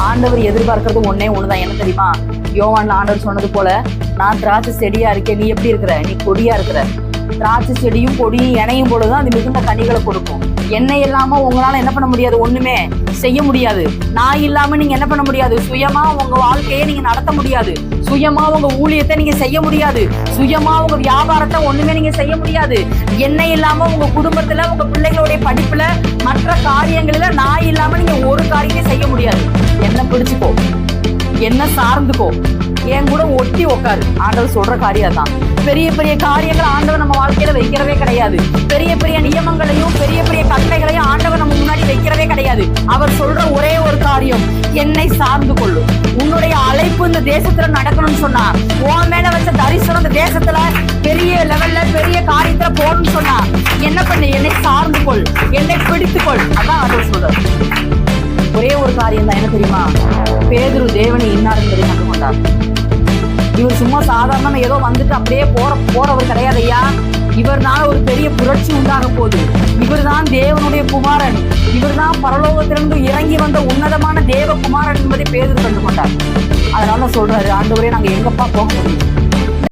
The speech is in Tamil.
ஆண்டவர் எதிர்பார்க்கறது ஒன்னே ஒண்ணுதான், என்ன தெரியுமா? யோவான்ல ஆண்டவர் சொன்னது போல, நான் திராட்சை செடியா இருக்கேன், நீ எப்படி இருக்கிற? நீ கொடியா இருக்கிற. திராட்சை செடியும் கொடியும் இணையும் பொழுதுதான் அது மிகுந்த கனிகளை கொடுக்கும். எண்ணெய் இல்லாம உங்களால என்ன பண்ண முடியாது? ஒண்ணுமே செய்ய முடியாது. நான் இல்லாம நீங்க என்ன பண்ண முடியாது? சுயமா உங்க வாழ்க்கையை நீங்க நடத்த முடியாது. சுயமா உங்க ஊழியத்தை நீங்க செய்ய முடியாது. சுயமா உங்க வியாபாரத்தை ஒண்ணுமே நீங்க செய்ய முடியாது. எண்ணெய் இல்லாம உங்க குடும்பத்துல, உங்க பிள்ளைகளுடைய படிப்புல, மற்ற காரியங்களில நான் இல்லாம நீங்க ஒரு காரியத்தையும் செய்ய முடியாது. என்ன பிடிச்சுக்கோ, என்ன சார்ந்துக்கோ, என் கூட ஒட்டி உக்காரு. ஆண்டவர் சொல்ற காரியம் தான். பெரிய பெரிய காரியங்கள் ஆண்டவர் நம்ம வாழ்க்கையில வைக்கிறவே கிடையாது. பெரிய பெரிய நியமங்களையும் பெரிய பெரிய கட்டளைகளையும் ஆண்டவர் நம்ம முன்னாடி வைக்கிறவே கிடையாது. அவர் சொல்ற ஒரே ஒரு காரியம், என்னை சார்ந்து கொள்ளும். உன்னுடைய அழைப்பு இந்த தேசத்துல நடக்கணும்னு சொன்னா, உன் மேல வச்ச தரிசனம் இந்த தேசத்துல பெரிய லெவல்ல பெரிய காரியத்துல போகணும்னு சொன்னா என்ன பண்ணு? என்னை சார்ந்து கொள், என்னை பிடித்துக்கொள். அதான் ஆண்டவர் சொல்றாரு. ஒரே ஒரு காரியம் தான், என்ன தெரியுமா? பேதுரு தேவனை இன்னார் என்பதை கண்டு கொண்டார். இவர் சும்மா சாதாரண ஏதோ வந்துட்டு அப்படியே போறவர் கிடையாது ஐயா. இவர்னால ஒரு பெரிய புரட்சி உண்டாக போகுது. இவர் தான் தேவனுடைய குமாரன், இவர் தான் பரலோகத்திலிருந்து இறங்கி வந்த உன்னதமான தேவ குமாரன் என்பதை பேதுரு கண்டு கொண்டார். அதனால சொல்றாரு, ஆண்டவரே நாங்க எங்கப்பா போக முடியும்?